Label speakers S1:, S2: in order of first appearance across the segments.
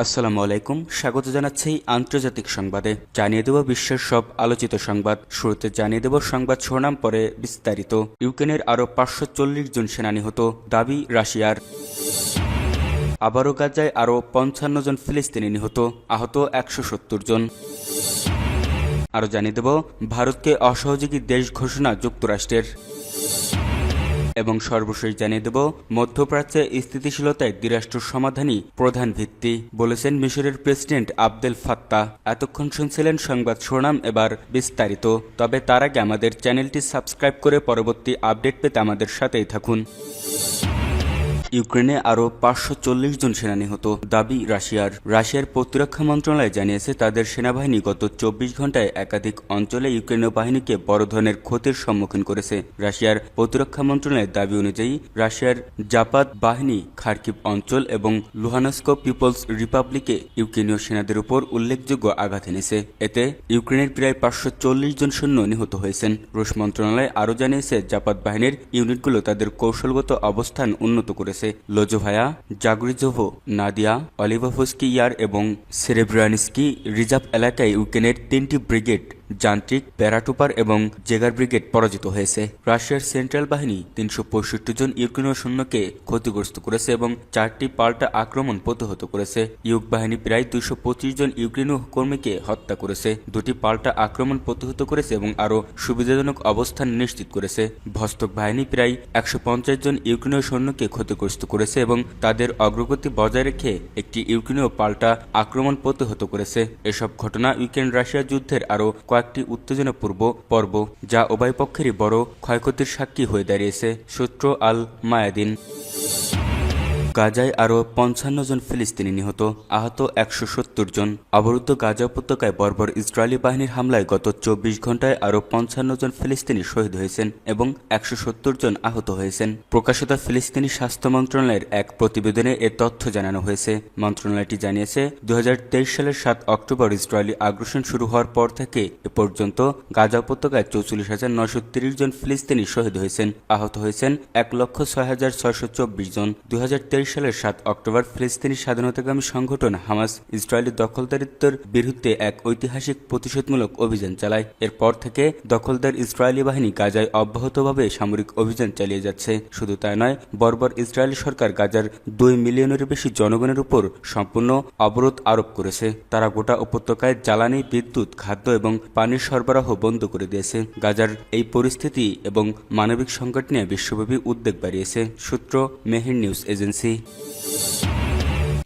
S1: আসসালামু আলাইকুম, স্বাগত জানাচ্ছি আন্তর্জাতিক সংবাদে। জানিয়ে দেব বিশ্বের সব আলোচিত সংবাদ। শুরুতে জানিয়ে দেব সংবাদ শিরোনাম, পরে বিস্তারিত। ইউক্রেনের আরও 540 জন সেনা নিহত, দাবি রাশিয়ার। আবারও গাজায় আরও 55 জন ফিলিস্তিনি নিহত, আহত 170 জন। আরও জানিয়ে দেব ভারতকে অসহযোগী দেশ ঘোষণা যুক্তরাষ্ট্রের। এবং সর্বশেষ জানিয়ে দেব মধ্যপ্রাচ্যে স্থিতিশীলতায় দ্বিরাষ্ট্র সমাধানই প্রধান ভিত্তি, বলেছেন মিশরের প্রেসিডেন্ট আবদেল ফাত্তাহ। এতক্ষণ শুনছিলেন সংবাদ শিরোনাম, এবার বিস্তারিত। তবে তার আগে আমাদের চ্যানেলটি সাবস্ক্রাইব করে পরবর্তী আপডেট পেতে আমাদের সাথেই থাকুন। ইউক্রেনে আরও 540 জন সেনা নিহত, দাবি রাশিয়ার। রাশিয়ার প্রতিরক্ষা মন্ত্রণালয় জানিয়েছে তাদের সেনাবাহিনী গত 24 ঘন্টায় একাধিক অঞ্চলে ইউক্রেনীয় বাহিনীকে বড় ধরনের ক্ষতির সম্মুখীন করেছে। রাশিয়ার প্রতিরক্ষা মন্ত্রণালয়ের দাবি অনুযায়ী রাশিয়ার জাপাদ বাহিনী খার্কিভ অঞ্চল এবং লুহানস্ক পিপলস রিপাবলিকে ইউক্রেনীয় সেনাদের উপর উল্লেখযোগ্য আঘাত এনেছে। এতে ইউক্রেনের প্রায় 540 জন সৈন্য নিহত হয়েছেন। রুশ মন্ত্রণালয় আরও জানিয়েছে জাপাদ বাহিনীর ইউনিটগুলো তাদের কৌশলগত অবস্থান উন্নত করেছে। লোজোভায়া, জাগরিজোভো, নাদিয়া, অলিভাভস্কি ইয়ার এবং সেরেব্রানিস্কি রিজার্ভ এলাকায় ইউক্রেনের 3টি ব্রিগেড, যান্ত্রিক, প্যারাটুপার এবং জেগার ব্রিগেড পরাজিত হয়েছে। রাশিয়ার সেন্ট্রাল বাহিনী 365 জন ইউক্রেনীয় সৈন্যকে ক্ষতিগ্রস্ত করেছে এবং 4টি পাল্টা আক্রমণ প্রতিহত করেছে। ইউক বাহিনী প্রায় 225 জন ইউক্রেনীয় কর্মীকে হত্যা করেছে, 2টি পাল্টা আক্রমণ প্রতিহত করেছে এবং আরও সুবিধাজনক অবস্থান নিশ্চিত করেছে। ভস্তক বাহিনী প্রায় 150 জন ইউক্রেনীয় সৈন্যকে ক্ষতিগ্রস্ত করেছে এবং তাদের অগ্রগতি বজায় রেখে একটি ইউক্রেনীয় পাল্টা আক্রমণ প্রতিহত করেছে। এসব ঘটনা ইউক্রেন রাশিয়া যুদ্ধের আরও কয়েকটি উত্তেজনাপূর্ব পর্ব, যা উভয় পক্ষেরই বড় ক্ষয়ক্ষতির সাক্ষী হয়ে দাঁড়িয়েছে। সূত্র আল মায়াদিন। গাজায় আরও 55 জন ফিলিস্তিনি নিহত, আহত 170 জন। অবরুদ্ধ গাজা উপত্যকায় বর্বর ইসরায়েলি বাহিনীর হামলায় গত 24 ঘন্টায় আরও 55 জন ফিলিস্তিনি শহীদ হয়েছেন এবং 170 জন আহত হয়েছেন। প্রকাশিত ফিলিস্তিনি স্বাস্থ্য মন্ত্রণালয়ের এক প্রতিবেদনে এ তথ্য জানানো হয়েছে। মন্ত্রণালয়টি জানিয়েছে 2023 সালের 7 অক্টোবর ইসরায়েলি আগ্রাসন শুরু হওয়ার পর থেকে এ পর্যন্ত গাজা উপত্যকায় 44,930 জন ফিলিস্তিনি শহীদ হয়েছেন, আহত হয়েছেন 1,06,624 জন। 2023 সালের 7 অক্টোবর ফিলিস্তিনি স্বাধীনতাকামী সংগঠন হামাস ইসরায়েলি দখলদারিত্বের বিরুদ্ধে এক ঐতিহাসিক প্রতিশোধমূলক অভিযান চালায়। এরপর থেকে দখলদার ইসরায়েলি বাহিনী গাজায় অব্যাহতভাবে সামরিক অভিযান চালিয়ে যাচ্ছে। শুধু তাই নয়, বর্বর ইসরায়েলি সরকার গাজার 2 মিলিয়নেরও বেশি জনগণের উপর সম্পূর্ণ অবরোধ আরোপ করেছে। তারা গোটা উপত্যকায় জ্বালানি, বিদ্যুৎ, খাদ্য এবং পানির সরবরাহ বন্ধ করে দিয়েছে। গাজার এই পরিস্থিতি এবং মানবিক সংকট নিয়ে বিশ্বব্যাপী উদ্বেগ বাড়িয়েছে। সূত্র মেহের নিউজ এজেন্সি।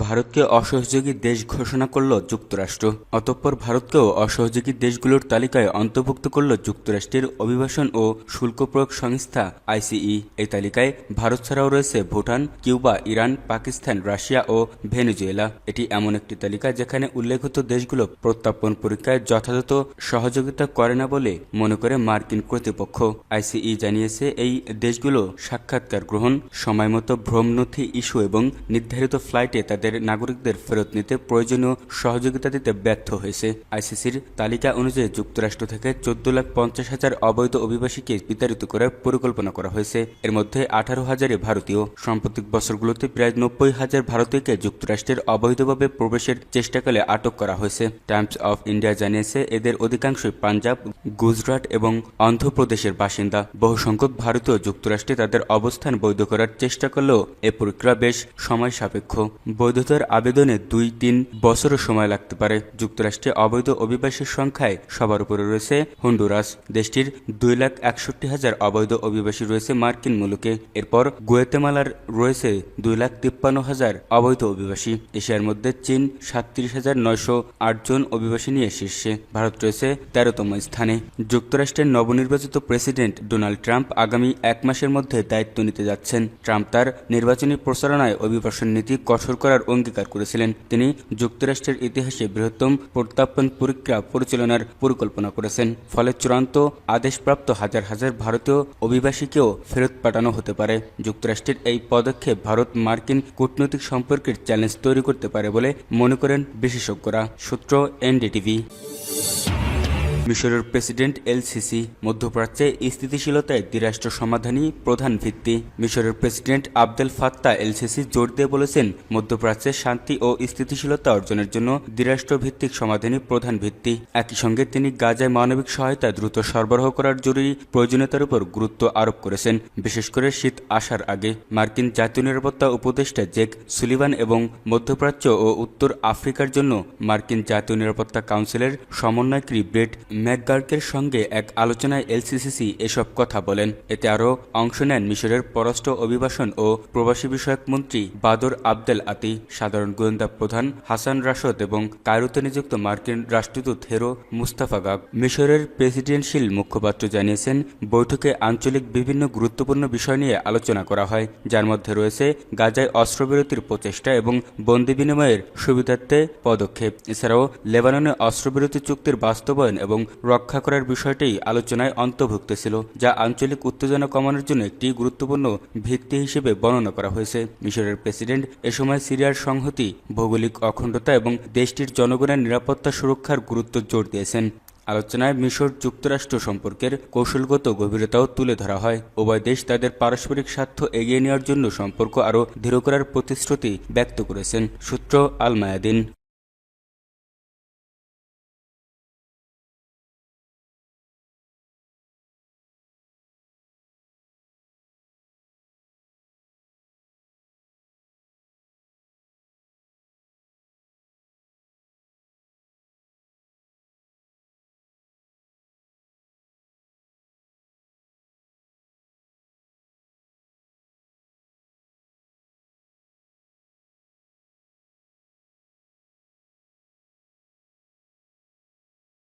S1: ভারতকে অসহযোগী দেশ ঘোষণা করল যুক্তরাষ্ট্র। অতঃপর ভারতকেও অসহযোগী দেশগুলোর তালিকায় অন্তর্ভুক্ত করল যুক্তরাষ্ট্রের অভিবাসন ও শুল্ক প্রয়োগ সংস্থা আইসিই। এই তালিকায় ভারত ছাড়াও রয়েছে Bhutan, Cuba, Iran, Pakistan, Russia ও ভেনেজুয়েলা। এটি এমন একটি তালিকা যেখানে উল্লেখিত দেশগুলো প্রত্যর্পণ পরীক্ষায় যথাযথ সহযোগিতা করে না বলে মনে করে মার্কিন কর্তৃপক্ষ। আইসিই জানিয়েছে এই দেশগুলো সাক্ষাৎকার গ্রহণ, সময়মতো ভ্রমণ নথি ইস্যু এবং নির্ধারিত ফ্লাইটে তাদের নাগরিকদের ফেরত নিতে প্রয়োজনীয় সহযোগিতা দিতে ব্যর্থ হয়েছে। আইসিসির তালিকা অনুযায়ী যুক্তরাষ্ট্র থেকে 14,50,000 অবৈধ অভিবাসীকে বিতাড়িত করার পরিকল্পনা করা হয়েছে। এর মধ্যে 18,000 ভারতীয়। সাম্প্রতিক বছরগুলোতে প্রায় 90,000 ভারতীয়কে যুক্তরাষ্ট্রের অবৈধভাবে প্রবেশের চেষ্টাকালে আটক করা হয়েছে। টাইমস অফ ইন্ডিয়া জানিয়েছে এদের অধিকাংশই পাঞ্জাব, গুজরাট এবং অন্ধ্রপ্রদেশের বাসিন্দা। বহু সংখ্যক ভারতীয় যুক্তরাষ্ট্রে তাদের অবস্থান বৈধ করার চেষ্টা করলেও এ প্রক্রিয়া বেশ সময় সাপেক্ষ। বৈধতার আবেদনে 2-3 বছরও সময় লাগতে পারে। যুক্তরাষ্ট্রে অবৈধ অভিবাসীর সংখ্যায় সবার উপরে রয়েছে হন্ডুরাস। দেশটির 2,61,000 অবৈধ অভিবাসী রয়েছে মার্কিন মুলুকে। এরপর গুয়েতেমালার রয়েছে 2,53,000 অবৈধ অভিবাসী। এশিয়ার মধ্যে চীন 37,908 জন অভিবাসী নিয়ে শীর্ষে। ভারত রয়েছে 13তম স্থানে। যুক্তরাষ্ট্রের নবনির্বাচিত প্রেসিডেন্ট ডোনাল্ড ট্রাম্প আগামী 1 মাসের মধ্যে দায়িত্ব নিতে যাচ্ছেন। ট্রাম্প তার নির্বাচনী প্রচারণায় অভিবাসন নীতি কঠোর করার অঙ্গীকার করেছিলেন। তিনি যুক্তরাষ্ট্রের ইতিহাসে বৃহত্তম প্রত্যার্পণ পরীক্ষা পরিচালনার পরিকল্পনা করেছেন। ফলে চূড়ান্ত আদেশপ্রাপ্ত হাজার হাজার ভারতীয় অভিবাসীকেও ফেরত পাঠানো হতে পারে। যুক্তরাষ্ট্রের এই পদক্ষেপ ভারত মার্কিন কূটনৈতিক সম্পর্কের চ্যালেঞ্জ তৈরি করতে পারে বলে মনে করেন বিশেষজ্ঞরা। সূত্র এনডিটিভি। মিশরের প্রেসিডেন্ট এল-সিসি মধ্যপ্রাচ্যে স্থিতিশীলতায় দ্বিরাষ্ট্র সমাধানই প্রধান ভিত্তি। মিশরের প্রেসিডেন্ট আবদেল ফাত্তাহ এল-সিসি জোর দিয়ে বলেছেন, মধ্যপ্রাচ্যে শান্তি ও স্থিতিশীলতা অর্জনের জন্য দ্বিরাষ্ট্রভিত্তিক সমাধানই প্রধান ভিত্তি। একই সঙ্গে তিনি গাজায় মানবিক সহায়তা দ্রুত সরবরাহ করার জরুরি প্রয়োজনীয়তার উপর গুরুত্ব আরোপ করেছেন। বিশেষ করে শীত আসার আগে মার্কিন জাতীয় নিরাপত্তা উপদেষ্টা জেক সুলিভান এবং মধ্যপ্রাচ্য ও উত্তর আফ্রিকার জন্য মার্কিন জাতীয় নিরাপত্তা কাউন্সিলের সমন্বয়কারী ব্রেট ম্যাকগার্কের সঙ্গে এক আলোচনায় এল-সিসি এসব কথা বলেন। এতে আরও অংশ নেন মিশরের পররাষ্ট্র অভিবাসন ও প্রবাসী বিষয়ক মন্ত্রী বাদর আবদেল আতি, সাধারণ গোয়েন্দা প্রধান হাসান রাশদ এবং কায়রোতে নিযুক্ত মার্কিন রাষ্ট্রদূত হেরো মুস্তাফা গাব। মিশরের প্রেসিডেন্সিয়াল মুখপাত্র জানিয়েছেন, বৈঠকে আঞ্চলিক বিভিন্ন গুরুত্বপূর্ণ বিষয় নিয়ে আলোচনা করা হয়, যার মধ্যে রয়েছে গাজায় অস্ত্রবিরতির প্রচেষ্টা এবং বন্দি বিনিময়ের সুবিধার্থে পদক্ষেপ। এছাড়াও লেবাননে অস্ত্রবিরতি চুক্তির বাস্তবায়ন এবং রক্ষা করার বিষয়টি আলোচনায় অন্তর্ভুক্ত ছিল, যা আঞ্চলিক উত্তেজনা কমানোর জন্য একটি গুরুত্বপূর্ণ ভিত্তি হিসেবে বর্ণনা করা হয়েছে। মিশরের প্রেসিডেন্ট এ সময় সিরিয়ার সংহতি, ভৌগোলিক অখণ্ডতা এবং দেশটির জনগণের নিরাপত্তা সুরক্ষার গুরুত্ব জোর দিয়েছেন। আলোচনায় মিশর যুক্তরাষ্ট্র সম্পর্কের কৌশলগত গভীরতাও তুলে ধরা হয়। উভয় দেশ তাদের পারস্পরিক স্বার্থ এগিয়ে নেওয়ার জন্য সম্পর্ক আরও দৃঢ় করার প্রতিশ্রুতি ব্যক্ত করেছেন। সূত্র আল মায়াদিন।